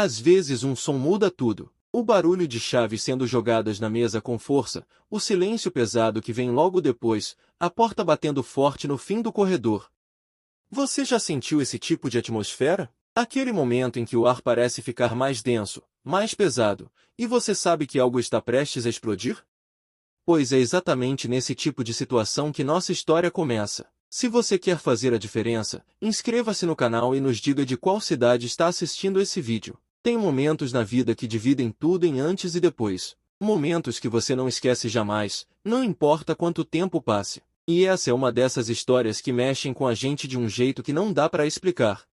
Às vezes um som muda tudo. O barulho de chaves sendo jogadas na mesa com força, o silêncio pesado que vem logo depois, a porta batendo forte no fim do corredor. Você já sentiu esse tipo de atmosfera? Aquele momento em que o ar parece ficar mais denso, mais pesado, e você sabe que algo está prestes a explodir? Pois é exatamente nesse tipo de situação que nossa história começa. Se você quer fazer a diferença, inscreva-se no canal e nos diga de qual cidade está assistindo esse vídeo. Tem momentos na vida que dividem tudo em antes e depois. Momentos que você não esquece jamais, não importa quanto tempo passe. E essa é uma dessas histórias que mexem com a gente de um jeito que não dá para explicar.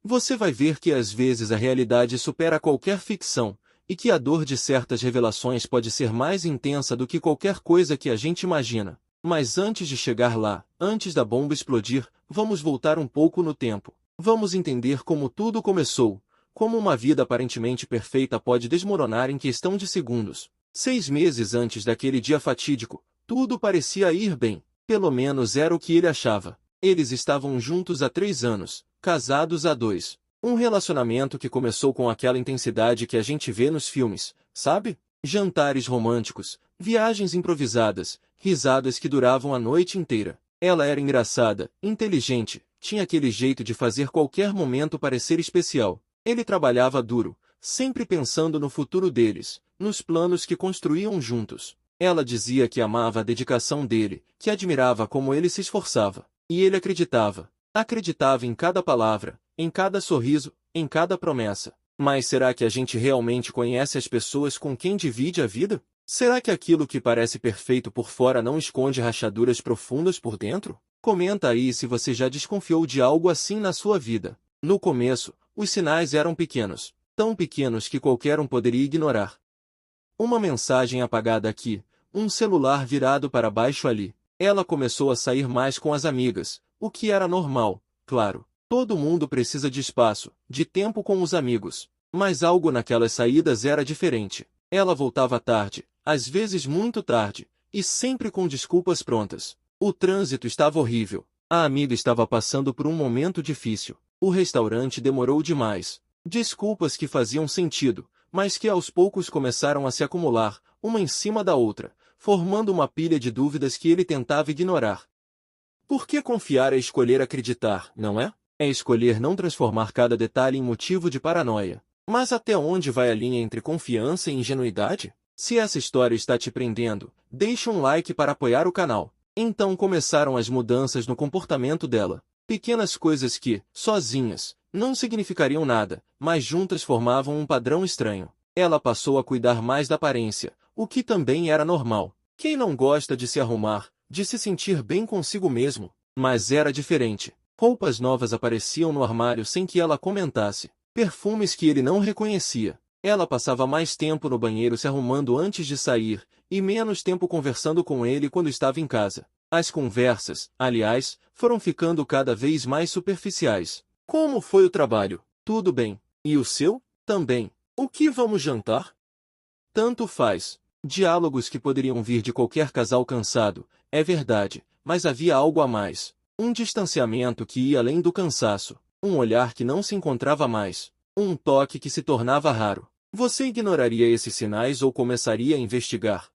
Você vai ver que às vezes a realidade supera qualquer ficção, e que a dor de certas revelações pode ser mais intensa do que qualquer coisa que a gente imagina. Mas antes de chegar lá, antes da bomba explodir, vamos voltar um pouco no tempo. Vamos entender como tudo começou, como uma vida aparentemente perfeita pode desmoronar em questão de segundos. 6 meses antes daquele dia fatídico, tudo parecia ir bem. Pelo menos era o que ele achava. Eles estavam juntos há 3 anos, casados há 2. Um relacionamento que começou com aquela intensidade que a gente vê nos filmes, sabe? Jantares românticos, viagens improvisadas, risadas que duravam a noite inteira. Ela era engraçada, inteligente, tinha aquele jeito de fazer qualquer momento parecer especial. Ele trabalhava duro, sempre pensando no futuro deles, nos planos que construíam juntos. Ela dizia que amava a dedicação dele, que admirava como ele se esforçava. E ele acreditava. Acreditava em cada palavra, em cada sorriso, em cada promessa. Mas será que a gente realmente conhece as pessoas com quem divide a vida? Será que aquilo que parece perfeito por fora não esconde rachaduras profundas por dentro? Comenta aí se você já desconfiou de algo assim na sua vida. No começo, os sinais eram pequenos, tão pequenos que qualquer um poderia ignorar. Uma mensagem apagada aqui, um celular virado para baixo ali. Ela começou a sair mais com as amigas, o que era normal, claro. Todo mundo precisa de espaço, de tempo com os amigos. Mas algo naquelas saídas era diferente. Ela voltava tarde, às vezes muito tarde, e sempre com desculpas prontas. O trânsito estava horrível. A amiga estava passando por um momento difícil. O restaurante demorou demais. Desculpas que faziam sentido, mas que aos poucos começaram a se acumular, uma em cima da outra, formando uma pilha de dúvidas que ele tentava ignorar. Por que confiar é escolher acreditar, não é? É escolher não transformar cada detalhe em motivo de paranoia. Mas até onde vai a linha entre confiança e ingenuidade? Se essa história está te prendendo, deixa um like para apoiar o canal. Então começaram as mudanças no comportamento dela. Pequenas coisas que, sozinhas, não significariam nada, mas juntas formavam um padrão estranho. Ela passou a cuidar mais da aparência, o que também era normal. Quem não gosta de se arrumar, de se sentir bem consigo mesmo? Mas era diferente. Roupas novas apareciam no armário sem que ela comentasse. Perfumes que ele não reconhecia. Ela passava mais tempo no banheiro se arrumando antes de sair, e menos tempo conversando com ele quando estava em casa. As conversas, aliás, foram ficando cada vez mais superficiais. Como foi o trabalho? Tudo bem. E o seu? Também. O que vamos jantar? Tanto faz. Diálogos que poderiam vir de qualquer casal cansado, é verdade, mas havia algo a mais. Um distanciamento que ia além do cansaço. Um olhar que não se encontrava mais. Um toque que se tornava raro. Você ignoraria esses sinais ou começaria a investigar?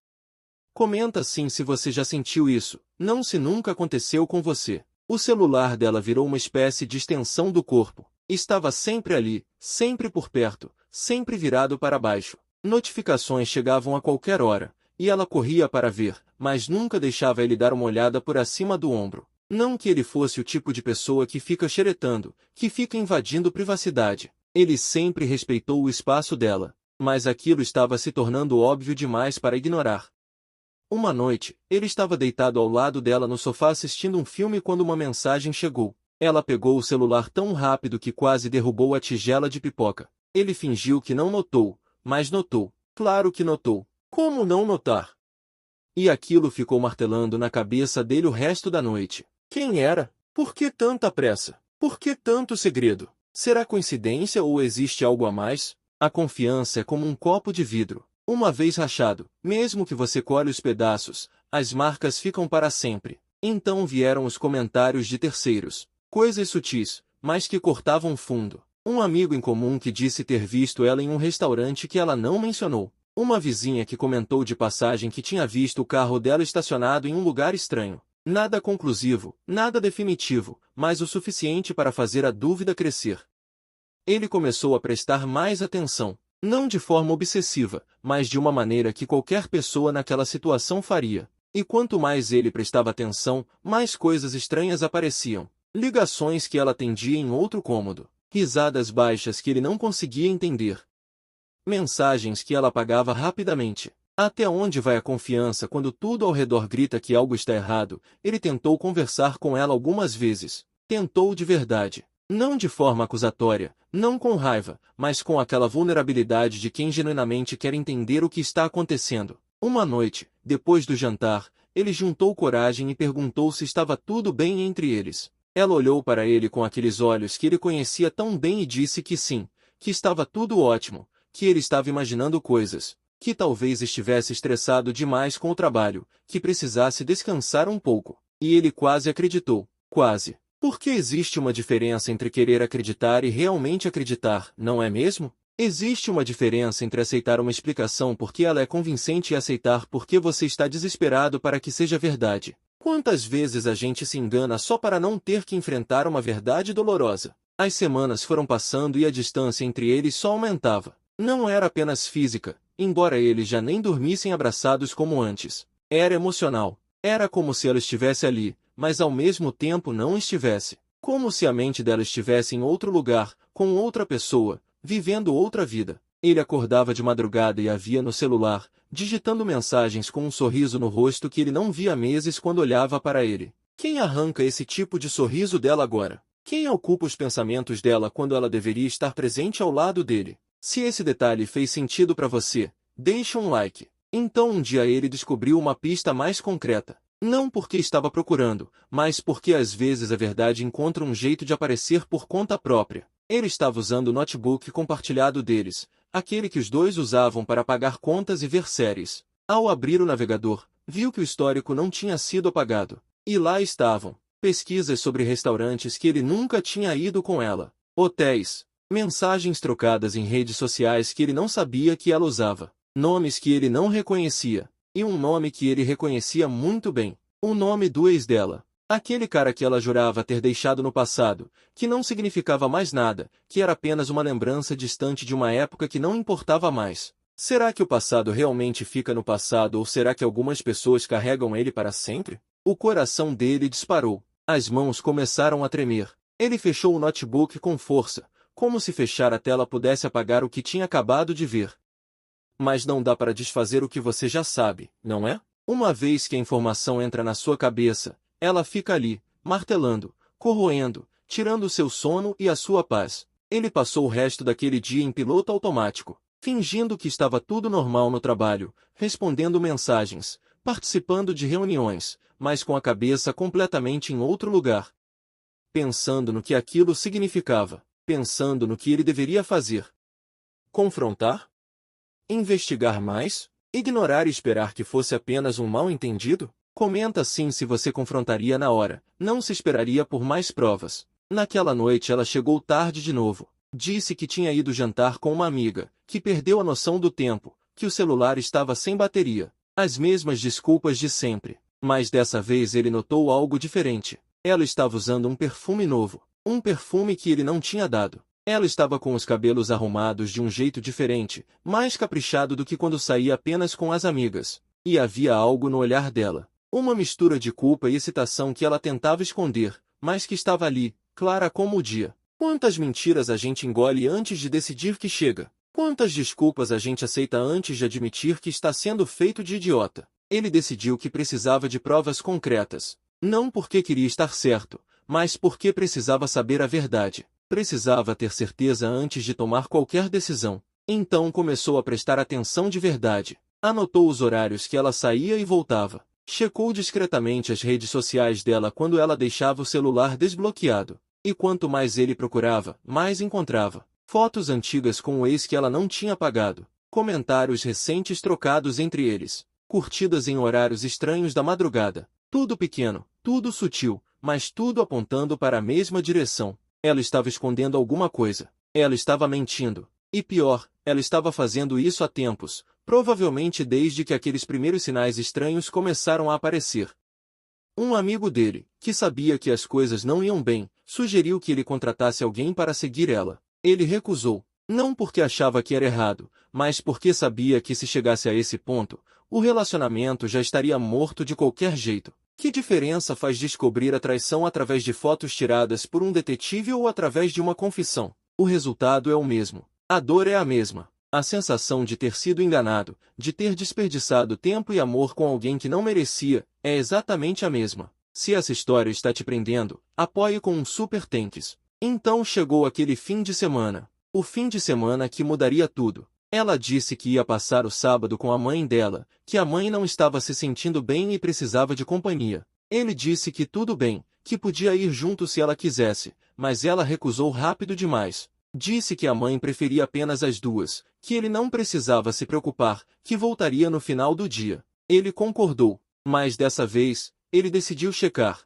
Comenta sim se você já sentiu isso, não se nunca aconteceu com você. O celular dela virou uma espécie de extensão do corpo. Estava sempre ali, sempre por perto, sempre virado para baixo. Notificações chegavam a qualquer hora, e ela corria para ver, mas nunca deixava ele dar uma olhada por acima do ombro. Não que ele fosse o tipo de pessoa que fica xeretando, que fica invadindo privacidade. Ele sempre respeitou o espaço dela, mas aquilo estava se tornando óbvio demais para ignorar. Uma noite, ele estava deitado ao lado dela no sofá assistindo um filme quando uma mensagem chegou. Ela pegou o celular tão rápido que quase derrubou a tigela de pipoca. Ele fingiu que não notou, mas notou. Claro que notou. Como não notar? E aquilo ficou martelando na cabeça dele o resto da noite. Quem era? Por que tanta pressa? Por que tanto segredo? Será coincidência ou existe algo a mais? A confiança é como um copo de vidro. Uma vez rachado, mesmo que você colhe os pedaços, as marcas ficam para sempre. Então vieram os comentários de terceiros. Coisas sutis, mas que cortavam fundo. Um amigo em comum que disse ter visto ela em um restaurante que ela não mencionou. Uma vizinha que comentou de passagem que tinha visto o carro dela estacionado em um lugar estranho. Nada conclusivo, nada definitivo, mas o suficiente para fazer a dúvida crescer. Ele começou a prestar mais atenção, não de forma obsessiva, mas de uma maneira que qualquer pessoa naquela situação faria. E quanto mais ele prestava atenção, mais coisas estranhas apareciam. Ligações que ela atendia em outro cômodo. Risadas baixas que ele não conseguia entender. Mensagens que ela apagava rapidamente. Até onde vai a confiança quando tudo ao redor grita que algo está errado? Ele tentou conversar com ela algumas vezes. Tentou de verdade. Não de forma acusatória, não com raiva, mas com aquela vulnerabilidade de quem genuinamente quer entender o que está acontecendo. Uma noite, depois do jantar, ele juntou coragem e perguntou se estava tudo bem entre eles. Ela olhou para ele com aqueles olhos que ele conhecia tão bem e disse que sim, que estava tudo ótimo, que ele estava imaginando coisas, que talvez estivesse estressado demais com o trabalho, que precisasse descansar um pouco. E ele quase acreditou, quase. Porque existe uma diferença entre querer acreditar e realmente acreditar, não é mesmo? Existe uma diferença entre aceitar uma explicação porque ela é convincente e aceitar porque você está desesperado para que seja verdade. Quantas vezes a gente se engana só para não ter que enfrentar uma verdade dolorosa? As semanas foram passando e a distância entre eles só aumentava. Não era apenas física, embora eles já nem dormissem abraçados como antes. Era emocional. Era como se ela estivesse ali, mas ao mesmo tempo não estivesse. Como se a mente dela estivesse em outro lugar, com outra pessoa, vivendo outra vida. Ele acordava de madrugada e a via no celular, digitando mensagens com um sorriso no rosto que ele não via há meses quando olhava para ele. Quem arranca esse tipo de sorriso dela agora? Quem ocupa os pensamentos dela quando ela deveria estar presente ao lado dele? Se esse detalhe fez sentido para você, deixe um like. Então um dia ele descobriu uma pista mais concreta. Não porque estava procurando, mas porque às vezes a verdade encontra um jeito de aparecer por conta própria. Ele estava usando o notebook compartilhado deles, aquele que os dois usavam para pagar contas e ver séries. Ao abrir o navegador, viu que o histórico não tinha sido apagado. E lá estavam, pesquisas sobre restaurantes que ele nunca tinha ido com ela, hotéis, mensagens trocadas em redes sociais que ele não sabia que ela usava, nomes que ele não reconhecia, e um nome que ele reconhecia muito bem, o nome do ex dela. Aquele cara que ela jurava ter deixado no passado, que não significava mais nada, que era apenas uma lembrança distante de uma época que não importava mais. Será que o passado realmente fica no passado ou será que algumas pessoas carregam ele para sempre? O coração dele disparou. As mãos começaram a tremer. Ele fechou o notebook com força, como se fechar a tela pudesse apagar o que tinha acabado de ver. Mas não dá para desfazer o que você já sabe, não é? Uma vez que a informação entra na sua cabeça, ela fica ali, martelando, corroendo, tirando o seu sono e a sua paz. Ele passou o resto daquele dia em piloto automático, fingindo que estava tudo normal no trabalho, respondendo mensagens, participando de reuniões, mas com a cabeça completamente em outro lugar. Pensando no que aquilo significava, pensando no que ele deveria fazer. Confrontar? Investigar mais? Ignorar e esperar que fosse apenas um mal-entendido? Comenta sim se você confrontaria na hora, não se esperaria por mais provas. Naquela noite ela chegou tarde de novo. Disse que tinha ido jantar com uma amiga, que perdeu a noção do tempo, que o celular estava sem bateria. As mesmas desculpas de sempre. Mas dessa vez ele notou algo diferente. Ela estava usando um perfume novo. Um perfume que ele não tinha dado. Ela estava com os cabelos arrumados de um jeito diferente, mais caprichado do que quando saía apenas com as amigas. E havia algo no olhar dela. Uma mistura de culpa e excitação que ela tentava esconder, mas que estava ali, clara como o dia. Quantas mentiras a gente engole antes de decidir que chega? Quantas desculpas a gente aceita antes de admitir que está sendo feito de idiota? Ele decidiu que precisava de provas concretas. Não porque queria estar certo, mas porque precisava saber a verdade. Precisava ter certeza antes de tomar qualquer decisão. Então começou a prestar atenção de verdade. Anotou os horários que ela saía e voltava. Checou discretamente as redes sociais dela quando ela deixava o celular desbloqueado. E quanto mais ele procurava, mais encontrava. Fotos antigas com o ex que ela não tinha apagado. Comentários recentes trocados entre eles. Curtidas em horários estranhos da madrugada. Tudo pequeno, tudo sutil, mas tudo apontando para a mesma direção. Ela estava escondendo alguma coisa. Ela estava mentindo. E pior, ela estava fazendo isso há tempos, provavelmente desde que aqueles primeiros sinais estranhos começaram a aparecer. Um amigo dele, que sabia que as coisas não iam bem, sugeriu que ele contratasse alguém para seguir ela. Ele recusou, não porque achava que era errado, mas porque sabia que se chegasse a esse ponto, o relacionamento já estaria morto de qualquer jeito. Que diferença faz descobrir a traição através de fotos tiradas por um detetive ou através de uma confissão? O resultado é o mesmo. A dor é a mesma. A sensação de ter sido enganado, de ter desperdiçado tempo e amor com alguém que não merecia, é exatamente a mesma. Se essa história está te prendendo, apoie com um super thanks. Então chegou aquele fim de semana. O fim de semana que mudaria tudo. Ela disse que ia passar o sábado com a mãe dela, que a mãe não estava se sentindo bem e precisava de companhia. Ele disse que tudo bem, que podia ir junto se ela quisesse, mas ela recusou rápido demais. Disse que a mãe preferia apenas as duas, que ele não precisava se preocupar, que voltaria no final do dia. Ele concordou, mas dessa vez, ele decidiu checar.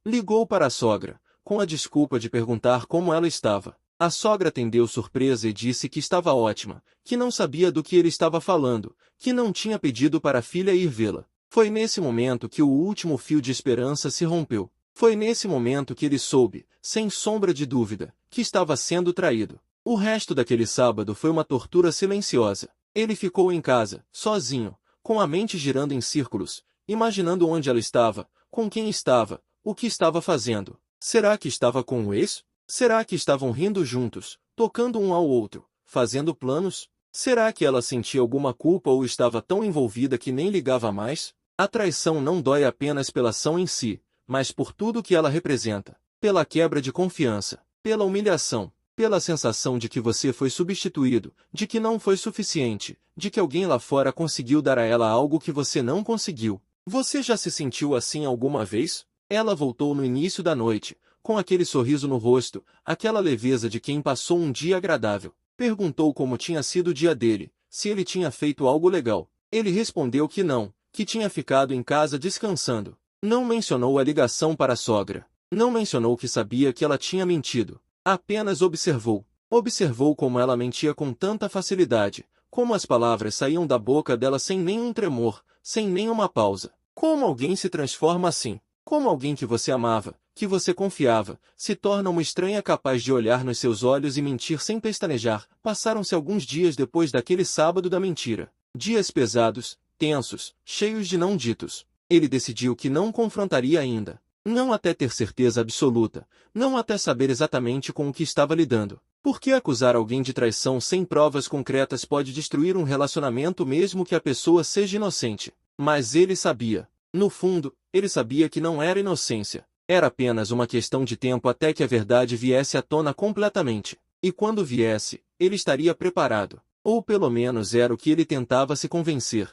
Ligou para a sogra, com a desculpa de perguntar como ela estava. A sogra atendeu surpresa e disse que estava ótima, que não sabia do que ele estava falando, que não tinha pedido para a filha ir vê-la. Foi nesse momento que o último fio de esperança se rompeu. Foi nesse momento que ele soube, sem sombra de dúvida, que estava sendo traído. O resto daquele sábado foi uma tortura silenciosa. Ele ficou em casa, sozinho, com a mente girando em círculos, imaginando onde ela estava, com quem estava, o que estava fazendo. Será que estava com o ex? Será que estavam rindo juntos, tocando um ao outro, fazendo planos? Será que ela sentia alguma culpa ou estava tão envolvida que nem ligava mais? A traição não dói apenas pela ação em si, mas por tudo que ela representa, pela quebra de confiança, pela humilhação, pela sensação de que você foi substituído, de que não foi suficiente, de que alguém lá fora conseguiu dar a ela algo que você não conseguiu. Você já se sentiu assim alguma vez? Ela voltou no início da noite, com aquele sorriso no rosto, aquela leveza de quem passou um dia agradável. Perguntou como tinha sido o dia dele, se ele tinha feito algo legal. Ele respondeu que não, que tinha ficado em casa descansando. Não mencionou a ligação para a sogra. Não mencionou que sabia que ela tinha mentido. Apenas observou. Observou como ela mentia com tanta facilidade, como as palavras saíam da boca dela sem nenhum tremor, sem nenhuma pausa. Como alguém se transforma assim? Como alguém que você amava, que você confiava, se torna uma estranha capaz de olhar nos seus olhos e mentir sem pestanejar. Passaram-se alguns dias depois daquele sábado da mentira. Dias pesados, tensos, cheios de não ditos. Ele decidiu que não confrontaria ainda. Não até ter certeza absoluta, não até saber exatamente com o que estava lidando. Porque acusar alguém de traição sem provas concretas pode destruir um relacionamento mesmo que a pessoa seja inocente. Mas ele sabia. No fundo, ele sabia que não era inocência. Era apenas uma questão de tempo até que a verdade viesse à tona completamente. E quando viesse, ele estaria preparado. Ou pelo menos era o que ele tentava se convencer.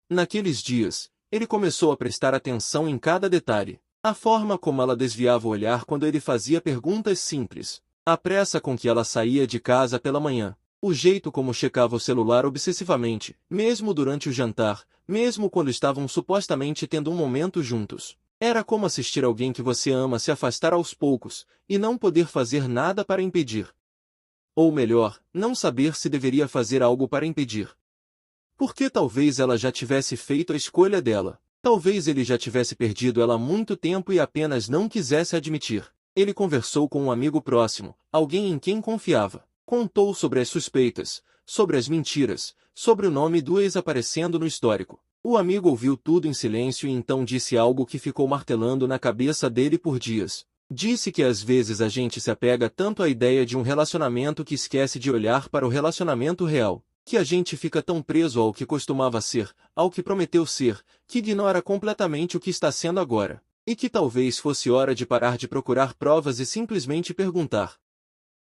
Naqueles dias, ele começou a prestar atenção em cada detalhe. A forma como ela desviava o olhar quando ele fazia perguntas simples. A pressa com que ela saía de casa pela manhã. O jeito como checava o celular obsessivamente, mesmo durante o jantar, mesmo quando estavam supostamente tendo um momento juntos. Era como assistir alguém que você ama se afastar aos poucos, e não poder fazer nada para impedir. Ou melhor, não saber se deveria fazer algo para impedir. Porque talvez ela já tivesse feito a escolha dela. Talvez ele já tivesse perdido ela há muito tempo e apenas não quisesse admitir. Ele conversou com um amigo próximo, alguém em quem confiava. Contou sobre as suspeitas, sobre as mentiras, sobre o nome do ex aparecendo no histórico. O amigo ouviu tudo em silêncio e então disse algo que ficou martelando na cabeça dele por dias. Disse que às vezes a gente se apega tanto à ideia de um relacionamento que esquece de olhar para o relacionamento real. Que a gente fica tão preso ao que costumava ser, ao que prometeu ser, que ignora completamente o que está sendo agora. E que talvez fosse hora de parar de procurar provas e simplesmente perguntar.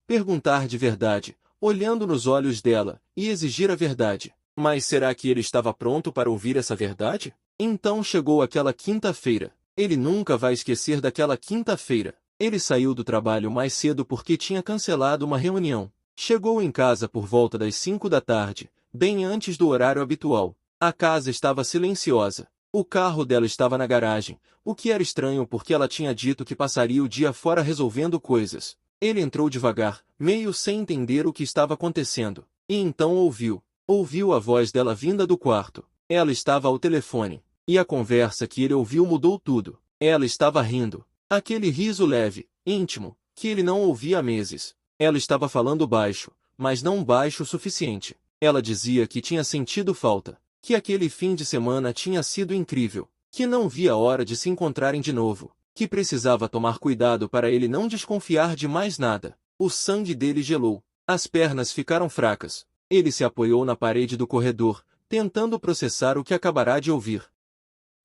Perguntar de verdade, olhando nos olhos dela, e exigir a verdade. Mas será que ele estava pronto para ouvir essa verdade? Então chegou aquela quinta-feira. Ele nunca vai esquecer daquela quinta-feira. Ele saiu do trabalho mais cedo porque tinha cancelado uma reunião. Chegou em casa por volta das 5 da tarde, bem antes do horário habitual. A casa estava silenciosa. O carro dela estava na garagem, o que era estranho porque ela tinha dito que passaria o dia fora resolvendo coisas. Ele entrou devagar, meio sem entender o que estava acontecendo, e então ouviu a voz dela vinda do quarto. Ela estava ao telefone, e a conversa que ele ouviu mudou tudo. Ela estava rindo, aquele riso leve, íntimo, que ele não ouvia há meses. Ela estava falando baixo, mas não baixo o suficiente. Ela dizia que tinha sentido falta, que aquele fim de semana tinha sido incrível, que não via a hora de se encontrarem de novo, que precisava tomar cuidado para ele não desconfiar de mais nada. O sangue dele gelou, as pernas ficaram fracas. Ele se apoiou na parede do corredor, tentando processar o que acabará de ouvir.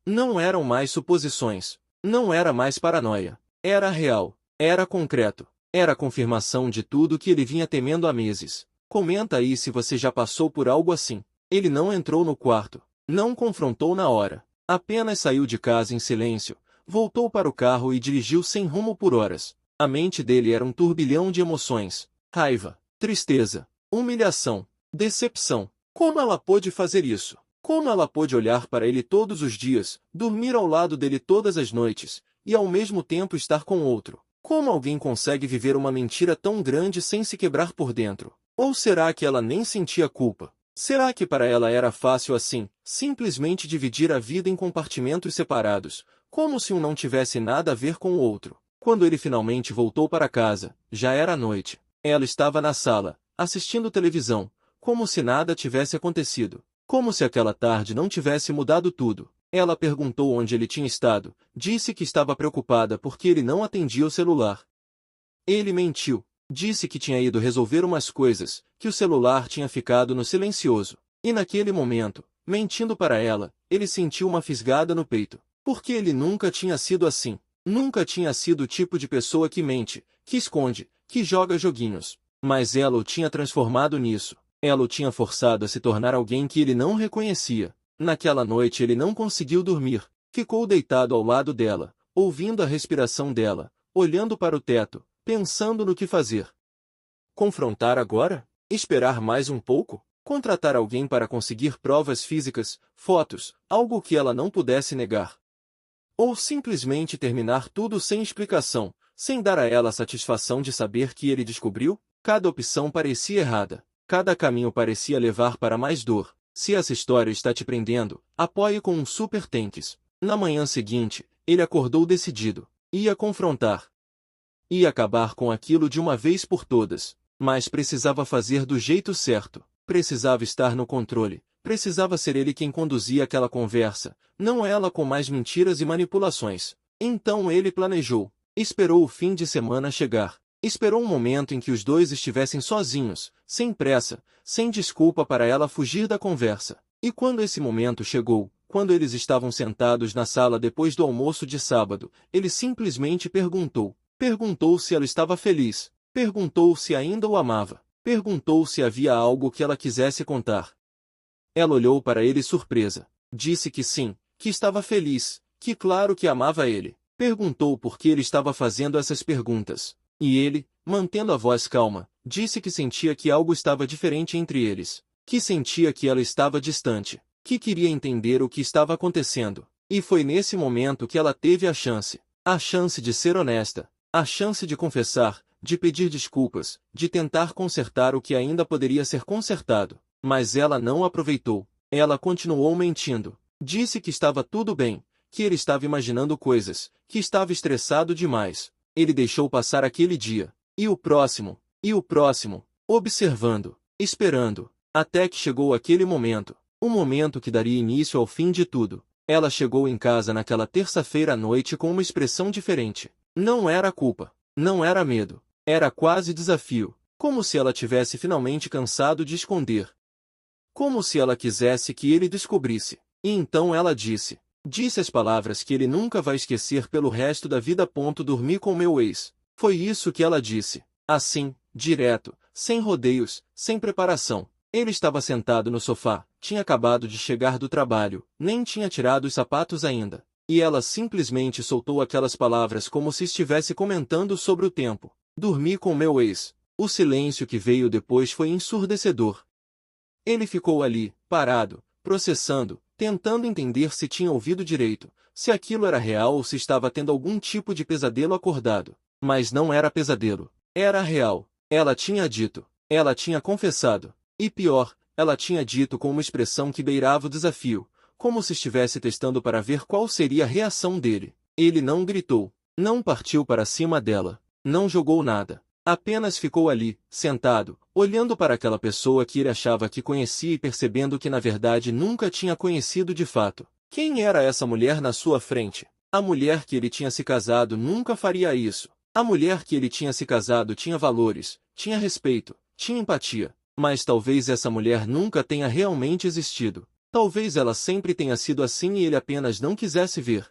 Não eram mais suposições, não era mais paranoia. Era real, era concreto, era a confirmação de tudo que ele vinha temendo há meses. Comenta aí se você já passou por algo assim. Ele não entrou no quarto, não confrontou na hora, apenas saiu de casa em silêncio, voltou para o carro e dirigiu sem rumo por horas. A mente dele era um turbilhão de emoções, raiva, tristeza, humilhação, decepção. Como ela pôde fazer isso? Como ela pôde olhar para ele todos os dias, dormir ao lado dele todas as noites, e ao mesmo tempo estar com outro? Como alguém consegue viver uma mentira tão grande sem se quebrar por dentro? Ou será que ela nem sentia culpa? Será que para ela era fácil assim, simplesmente dividir a vida em compartimentos separados, como se um não tivesse nada a ver com o outro? Quando ele finalmente voltou para casa, já era noite. Ela estava na sala, assistindo televisão, como se nada tivesse acontecido, como se aquela tarde não tivesse mudado tudo. Ela perguntou onde ele tinha estado, disse que estava preocupada porque ele não atendia o celular. Ele mentiu, disse que tinha ido resolver umas coisas, que o celular tinha ficado no silencioso. E naquele momento, mentindo para ela, ele sentiu uma fisgada no peito, porque ele nunca tinha sido assim. Nunca tinha sido o tipo de pessoa que mente, que esconde, que joga joguinhos. Mas ela o tinha transformado nisso. Ela o tinha forçado a se tornar alguém que ele não reconhecia. Naquela noite ele não conseguiu dormir. Ficou deitado ao lado dela, ouvindo a respiração dela, olhando para o teto, pensando no que fazer. Confrontar agora? Esperar mais um pouco? Contratar alguém para conseguir provas físicas, fotos, algo que ela não pudesse negar? Ou simplesmente terminar tudo sem explicação, sem dar a ela a satisfação de saber que ele descobriu? Cada opção parecia errada. Cada caminho parecia levar para mais dor. Se essa história está te prendendo, apoie com um super tanques. Na manhã seguinte, ele acordou decidido. Ia confrontar. Ia acabar com aquilo de uma vez por todas. Mas precisava fazer do jeito certo. Precisava estar no controle. Precisava ser ele quem conduzia aquela conversa, não ela com mais mentiras e manipulações. Então ele planejou. Esperou o fim de semana chegar. Esperou um momento em que os dois estivessem sozinhos, sem pressa, sem desculpa para ela fugir da conversa. E quando esse momento chegou, quando eles estavam sentados na sala depois do almoço de sábado, ele simplesmente perguntou. Perguntou se ela estava feliz. Perguntou se ainda o amava. Perguntou se havia algo que ela quisesse contar. Ela olhou para ele surpresa. Disse que sim, que estava feliz, que claro que amava ele. Perguntou por que ele estava fazendo essas perguntas. E ele, mantendo a voz calma, disse que sentia que algo estava diferente entre eles. Que sentia que ela estava distante. Que queria entender o que estava acontecendo. E foi nesse momento que ela teve a chance. A chance de ser honesta. A chance de confessar, de pedir desculpas, de tentar consertar o que ainda poderia ser consertado. Mas ela não aproveitou. Ela continuou mentindo. Disse que estava tudo bem, que ele estava imaginando coisas, que estava estressado demais. Ele deixou passar aquele dia. E o próximo, observando, esperando, até que chegou aquele momento. O momento que daria início ao fim de tudo. Ela chegou em casa naquela terça-feira à noite com uma expressão diferente. Não era culpa, não era medo, era quase desafio, como se ela tivesse finalmente cansado de esconder. Como se ela quisesse que ele descobrisse. E então ela disse as palavras que ele nunca vai esquecer pelo resto da vida. Dormi com meu ex. Foi isso que ela disse. Assim, direto, sem rodeios, sem preparação. Ele estava sentado no sofá, tinha acabado de chegar do trabalho, nem tinha tirado os sapatos ainda. E ela simplesmente soltou aquelas palavras como se estivesse comentando sobre o tempo. Dormi com meu ex. O silêncio que veio depois foi ensurdecedor. Ele ficou ali, parado, processando, tentando entender se tinha ouvido direito, se aquilo era real ou se estava tendo algum tipo de pesadelo acordado. Mas não era pesadelo. Era real. Ela tinha dito. Ela tinha confessado. E pior, ela tinha dito com uma expressão que beirava o desafio, como se estivesse testando para ver qual seria a reação dele. Ele não gritou. Não partiu para cima dela. Não jogou nada. Apenas ficou ali, sentado, olhando para aquela pessoa que ele achava que conhecia e percebendo que na verdade nunca tinha conhecido de fato. Quem era essa mulher na sua frente? A mulher que ele tinha se casado nunca faria isso. A mulher que ele tinha se casado tinha valores, tinha respeito, tinha empatia. Mas talvez essa mulher nunca tenha realmente existido. Talvez ela sempre tenha sido assim e ele apenas não quisesse ver.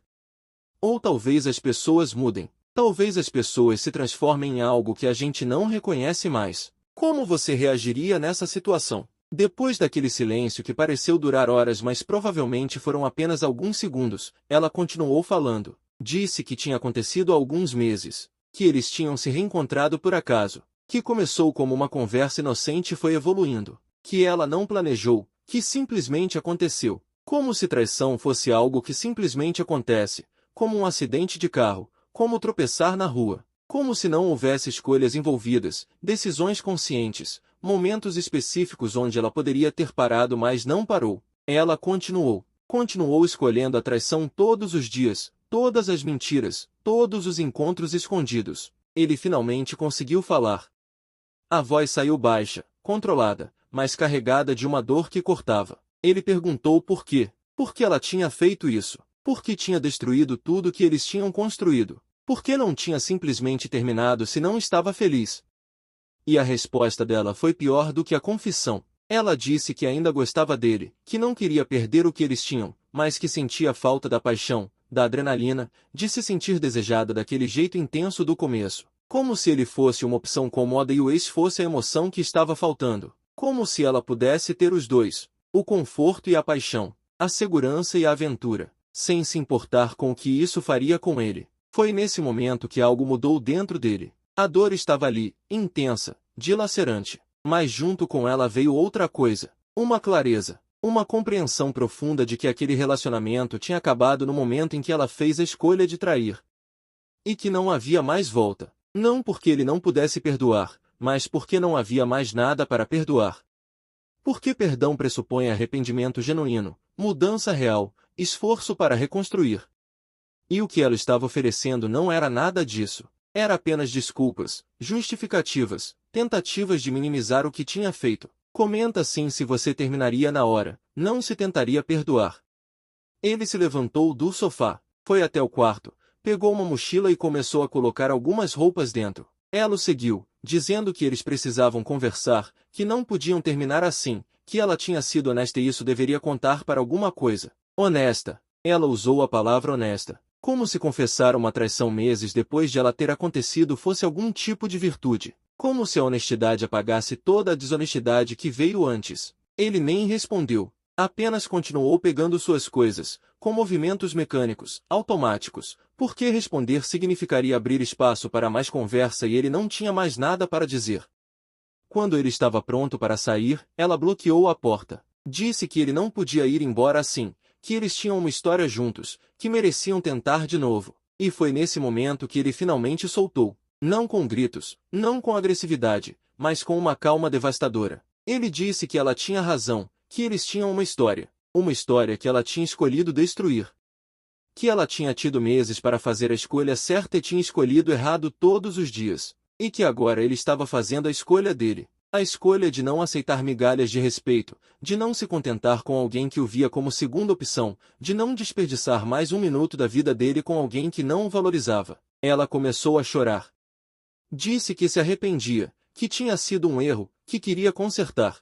Ou talvez as pessoas mudem. Talvez as pessoas se transformem em algo que a gente não reconhece mais. Como você reagiria nessa situação? Depois daquele silêncio que pareceu durar horas, mas provavelmente foram apenas alguns segundos, ela continuou falando. Disse que tinha acontecido há alguns meses, que eles tinham se reencontrado por acaso, que começou como uma conversa inocente e foi evoluindo, que ela não planejou, que simplesmente aconteceu, como se traição fosse algo que simplesmente acontece, como um acidente de carro, como tropeçar na rua, como se não houvesse escolhas envolvidas, decisões conscientes, momentos específicos onde ela poderia ter parado mas não parou. Ela continuou escolhendo a traição todos os dias, todas as mentiras, todos os encontros escondidos. Ele finalmente conseguiu falar. A voz saiu baixa, controlada, mas carregada de uma dor que cortava. Ele perguntou por quê. Por que ela tinha feito isso? Por que tinha destruído tudo que eles tinham construído? Por que não tinha simplesmente terminado se não estava feliz? E a resposta dela foi pior do que a confissão. Ela disse que ainda gostava dele, que não queria perder o que eles tinham, mas que sentia falta da paixão, da adrenalina, de se sentir desejada daquele jeito intenso do começo. Como se ele fosse uma opção cômoda e o ex fosse a emoção que estava faltando. Como se ela pudesse ter os dois, o conforto e a paixão, a segurança e a aventura, sem se importar com o que isso faria com ele. Foi nesse momento que algo mudou dentro dele. A dor estava ali, intensa, dilacerante, mas junto com ela veio outra coisa, uma clareza, uma compreensão profunda de que aquele relacionamento tinha acabado no momento em que ela fez a escolha de trair. E que não havia mais volta, não porque ele não pudesse perdoar, mas porque não havia mais nada para perdoar. Porque perdão pressupõe arrependimento genuíno, mudança real, esforço para reconstruir. E o que ela estava oferecendo não era nada disso. Era apenas desculpas, justificativas, tentativas de minimizar o que tinha feito. Comenta sim se você terminaria na hora, não se tentaria perdoar. Ele se levantou do sofá, foi até o quarto, pegou uma mochila e começou a colocar algumas roupas dentro. Ela o seguiu, dizendo que eles precisavam conversar, que não podiam terminar assim, que ela tinha sido honesta e isso deveria contar para alguma coisa. Honesta. Ela usou a palavra honesta. Como se confessar uma traição meses depois de ela ter acontecido fosse algum tipo de virtude. Como se a honestidade apagasse toda a desonestidade que veio antes. Ele nem respondeu. Apenas continuou pegando suas coisas, com movimentos mecânicos, automáticos, porque responder significaria abrir espaço para mais conversa e ele não tinha mais nada para dizer. Quando ele estava pronto para sair, ela bloqueou a porta. Disse que ele não podia ir embora assim, que eles tinham uma história juntos, que mereciam tentar de novo. E foi nesse momento que ele finalmente soltou. Não com gritos, não com agressividade, mas com uma calma devastadora. Ele disse que ela tinha razão, que eles tinham uma história que ela tinha escolhido destruir. Que ela tinha tido meses para fazer a escolha certa e tinha escolhido errado todos os dias. E que agora ele estava fazendo a escolha dele. A escolha de não aceitar migalhas de respeito, de não se contentar com alguém que o via como segunda opção, de não desperdiçar mais um minuto da vida dele com alguém que não o valorizava. Ela começou a chorar. Disse que se arrependia, que tinha sido um erro, que queria consertar.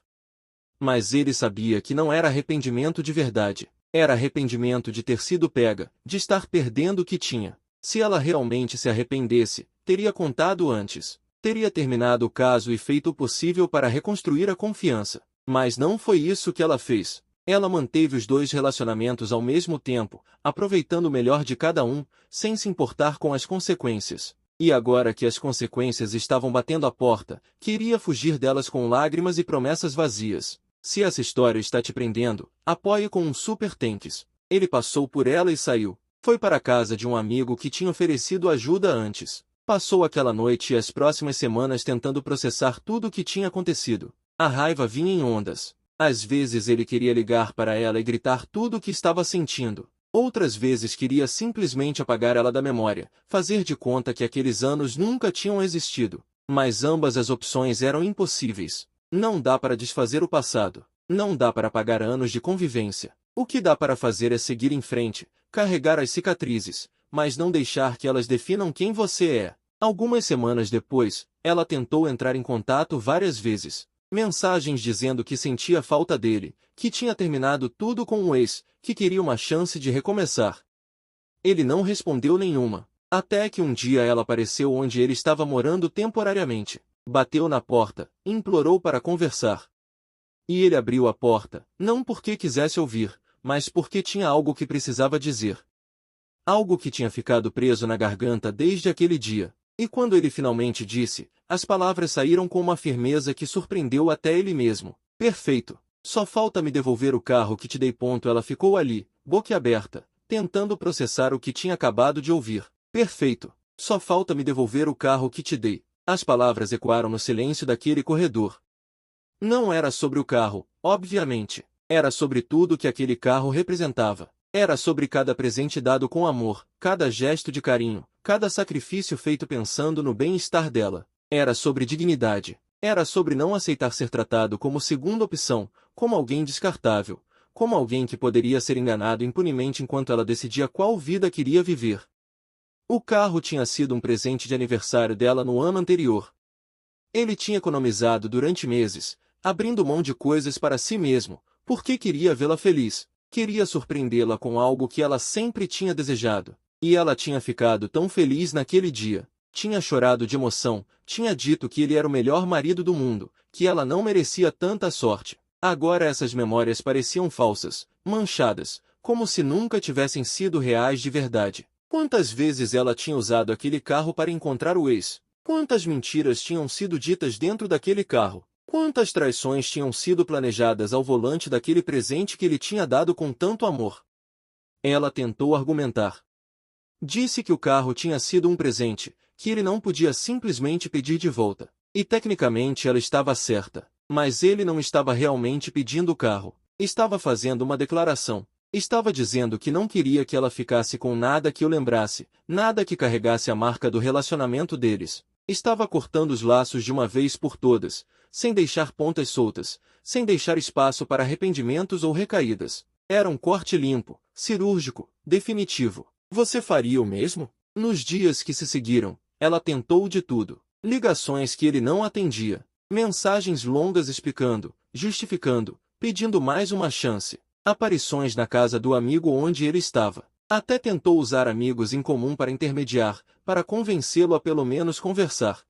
Mas ele sabia que não era arrependimento de verdade. Era arrependimento de ter sido pega, de estar perdendo o que tinha. Se ela realmente se arrependesse, teria contado antes. Teria terminado o caso e feito o possível para reconstruir a confiança. Mas não foi isso que ela fez. Ela manteve os dois relacionamentos ao mesmo tempo, aproveitando o melhor de cada um, sem se importar com as consequências. E agora que as consequências estavam batendo à porta, queria fugir delas com lágrimas e promessas vazias. Se essa história está te prendendo, apoie com um super tanques. Ele passou por ela e saiu. Foi para a casa de um amigo que tinha oferecido ajuda antes. Passou aquela noite e as próximas semanas tentando processar tudo o que tinha acontecido. A raiva vinha em ondas. Às vezes ele queria ligar para ela e gritar tudo o que estava sentindo. Outras vezes queria simplesmente apagar ela da memória, fazer de conta que aqueles anos nunca tinham existido. Mas ambas as opções eram impossíveis. Não dá para desfazer o passado. Não dá para apagar anos de convivência. O que dá para fazer é seguir em frente, carregar as cicatrizes, mas não deixar que elas definam quem você é. Algumas semanas depois, ela tentou entrar em contato várias vezes. Mensagens dizendo que sentia falta dele, que tinha terminado tudo com o ex, que queria uma chance de recomeçar. Ele não respondeu nenhuma. Até que um dia ela apareceu onde ele estava morando temporariamente. Bateu na porta, implorou para conversar. E ele abriu a porta, não porque quisesse ouvir, mas porque tinha algo que precisava dizer. Algo que tinha ficado preso na garganta desde aquele dia. E quando ele finalmente disse, as palavras saíram com uma firmeza que surpreendeu até ele mesmo. Perfeito. Só falta me devolver o carro que te dei. Ela ficou ali, boquiaberta, tentando processar o que tinha acabado de ouvir. Perfeito. Só falta me devolver o carro que te dei. As palavras ecoaram no silêncio daquele corredor. Não era sobre o carro, obviamente. Era sobre tudo que aquele carro representava. Era sobre cada presente dado com amor, cada gesto de carinho, cada sacrifício feito pensando no bem-estar dela. Era sobre dignidade. Era sobre não aceitar ser tratado como segunda opção, como alguém descartável, como alguém que poderia ser enganado impunemente enquanto ela decidia qual vida queria viver. O carro tinha sido um presente de aniversário dela no ano anterior. Ele tinha economizado durante meses, abrindo mão de coisas para si mesmo, porque queria vê-la feliz. Queria surpreendê-la com algo que ela sempre tinha desejado. E ela tinha ficado tão feliz naquele dia. Tinha chorado de emoção, tinha dito que ele era o melhor marido do mundo, que ela não merecia tanta sorte. Agora essas memórias pareciam falsas, manchadas, como se nunca tivessem sido reais de verdade. Quantas vezes ela tinha usado aquele carro para encontrar o ex? Quantas mentiras tinham sido ditas dentro daquele carro? Quantas traições tinham sido planejadas ao volante daquele presente que ele tinha dado com tanto amor? Ela tentou argumentar. Disse que o carro tinha sido um presente, que ele não podia simplesmente pedir de volta. E tecnicamente ela estava certa. Mas ele não estava realmente pedindo o carro. Estava fazendo uma declaração. Estava dizendo que não queria que ela ficasse com nada que o lembrasse, nada que carregasse a marca do relacionamento deles. Estava cortando os laços de uma vez por todas, sem deixar pontas soltas, sem deixar espaço para arrependimentos ou recaídas. Era um corte limpo, cirúrgico, definitivo. Você faria o mesmo? Nos dias que se seguiram, ela tentou de tudo. Ligações que ele não atendia. Mensagens longas explicando, justificando, pedindo mais uma chance. Aparições na casa do amigo onde ele estava. Até tentou usar amigos em comum para intermediar, para convencê-lo a pelo menos conversar.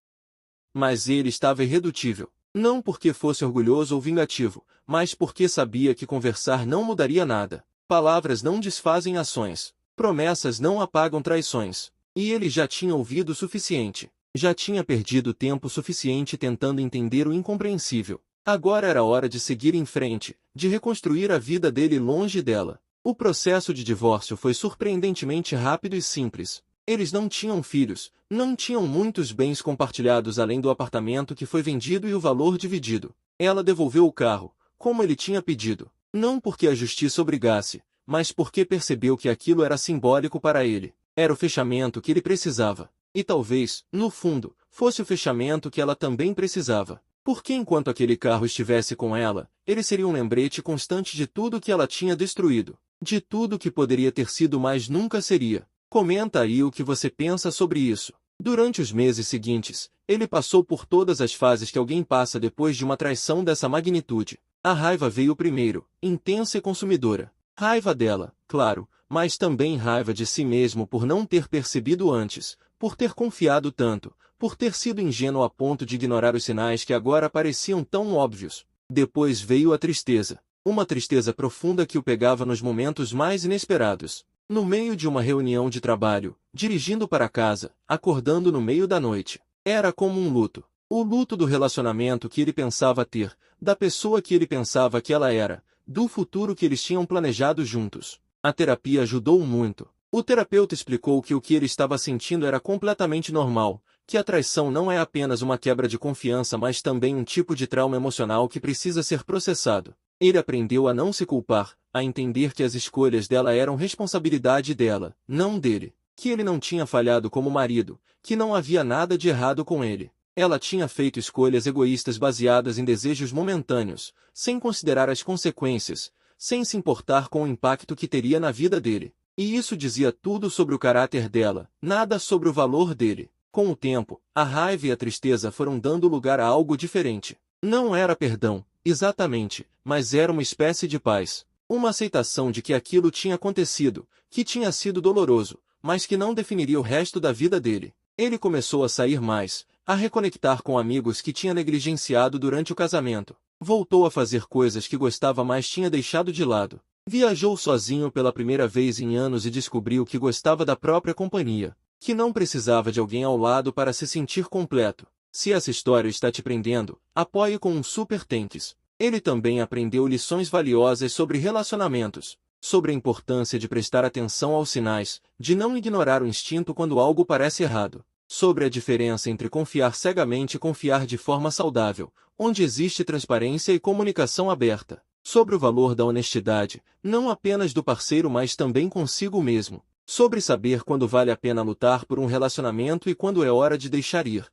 Mas ele estava irredutível. Não porque fosse orgulhoso ou vingativo, mas porque sabia que conversar não mudaria nada. Palavras não desfazem ações. Promessas não apagam traições. E ele já tinha ouvido o suficiente. Já tinha perdido tempo suficiente tentando entender o incompreensível. Agora era hora de seguir em frente, de reconstruir a vida dele longe dela. O processo de divórcio foi surpreendentemente rápido e simples. Eles não tinham filhos, não tinham muitos bens compartilhados além do apartamento que foi vendido e o valor dividido. Ela devolveu o carro, como ele tinha pedido. Não porque a justiça obrigasse, mas porque percebeu que aquilo era simbólico para ele. Era o fechamento que ele precisava. E talvez, no fundo, fosse o fechamento que ela também precisava. Porque enquanto aquele carro estivesse com ela, ele seria um lembrete constante de tudo que ela tinha destruído. De tudo que poderia ter sido mas nunca seria. Comenta aí o que você pensa sobre isso. Durante os meses seguintes, ele passou por todas as fases que alguém passa depois de uma traição dessa magnitude. A raiva veio primeiro, intensa e consumidora. Raiva dela, claro, mas também raiva de si mesmo por não ter percebido antes, por ter confiado tanto, por ter sido ingênuo a ponto de ignorar os sinais que agora pareciam tão óbvios. Depois veio a tristeza. Uma tristeza profunda que o pegava nos momentos mais inesperados. No meio de uma reunião de trabalho, dirigindo para casa, acordando no meio da noite. Era como um luto. O luto do relacionamento que ele pensava ter, da pessoa que ele pensava que ela era, do futuro que eles tinham planejado juntos. A terapia ajudou muito. O terapeuta explicou que o que ele estava sentindo era completamente normal, que a traição não é apenas uma quebra de confiança, mas também um tipo de trauma emocional que precisa ser processado. Ele aprendeu a não se culpar, a entender que as escolhas dela eram responsabilidade dela, não dele, que ele não tinha falhado como marido, que não havia nada de errado com ele. Ela tinha feito escolhas egoístas baseadas em desejos momentâneos, sem considerar as consequências, sem se importar com o impacto que teria na vida dele. E isso dizia tudo sobre o caráter dela, nada sobre o valor dele. Com o tempo, a raiva e a tristeza foram dando lugar a algo diferente. Não era perdão, exatamente, mas era uma espécie de paz. Uma aceitação de que aquilo tinha acontecido, que tinha sido doloroso, mas que não definiria o resto da vida dele. Ele começou a sair mais, a reconectar com amigos que tinha negligenciado durante o casamento. Voltou a fazer coisas que gostava, mas tinha deixado de lado. Viajou sozinho pela primeira vez em anos e descobriu que gostava da própria companhia, que não precisava de alguém ao lado para se sentir completo. Se essa história está te prendendo, apoie com um super thanks. Ele também aprendeu lições valiosas sobre relacionamentos, sobre a importância de prestar atenção aos sinais, de não ignorar o instinto quando algo parece errado, sobre a diferença entre confiar cegamente e confiar de forma saudável, onde existe transparência e comunicação aberta, sobre o valor da honestidade, não apenas do parceiro mas também consigo mesmo, sobre saber quando vale a pena lutar por um relacionamento e quando é hora de deixar ir.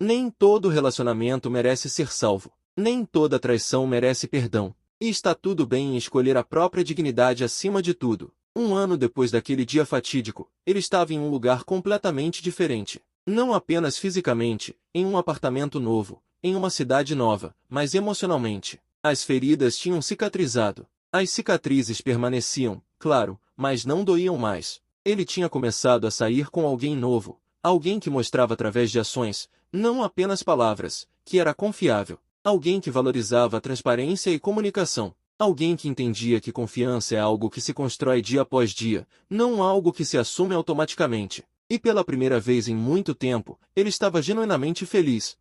Nem todo relacionamento merece ser salvo, nem toda traição merece perdão, e está tudo bem em escolher a própria dignidade acima de tudo. Um ano depois daquele dia fatídico, ele estava em um lugar completamente diferente. Não apenas fisicamente, em um apartamento novo, em uma cidade nova, mas emocionalmente. As feridas tinham cicatrizado. As cicatrizes permaneciam, claro, mas não doíam mais. Ele tinha começado a sair com alguém novo, alguém que mostrava através de ações, não apenas palavras, que era confiável. Alguém que valorizava a transparência e comunicação. Alguém que entendia que confiança é algo que se constrói dia após dia, não algo que se assume automaticamente. E pela primeira vez em muito tempo, ele estava genuinamente feliz.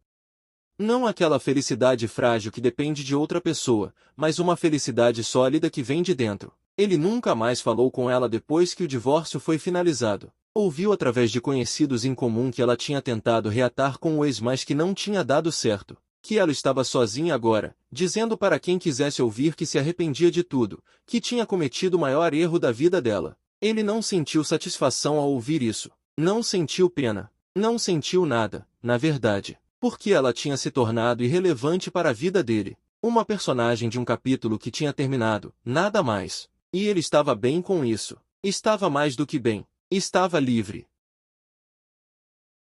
Não aquela felicidade frágil que depende de outra pessoa, mas uma felicidade sólida que vem de dentro. Ele nunca mais falou com ela depois que o divórcio foi finalizado. Ouviu através de conhecidos em comum que ela tinha tentado reatar com o ex, mas que não tinha dado certo. Que ela estava sozinha agora, dizendo para quem quisesse ouvir que se arrependia de tudo, que tinha cometido o maior erro da vida dela. Ele não sentiu satisfação ao ouvir isso. Não sentiu pena. Não sentiu nada, na verdade, porque ela tinha se tornado irrelevante para a vida dele. Uma personagem de um capítulo que tinha terminado, nada mais. E ele estava bem com isso. Estava mais do que bem. Estava livre.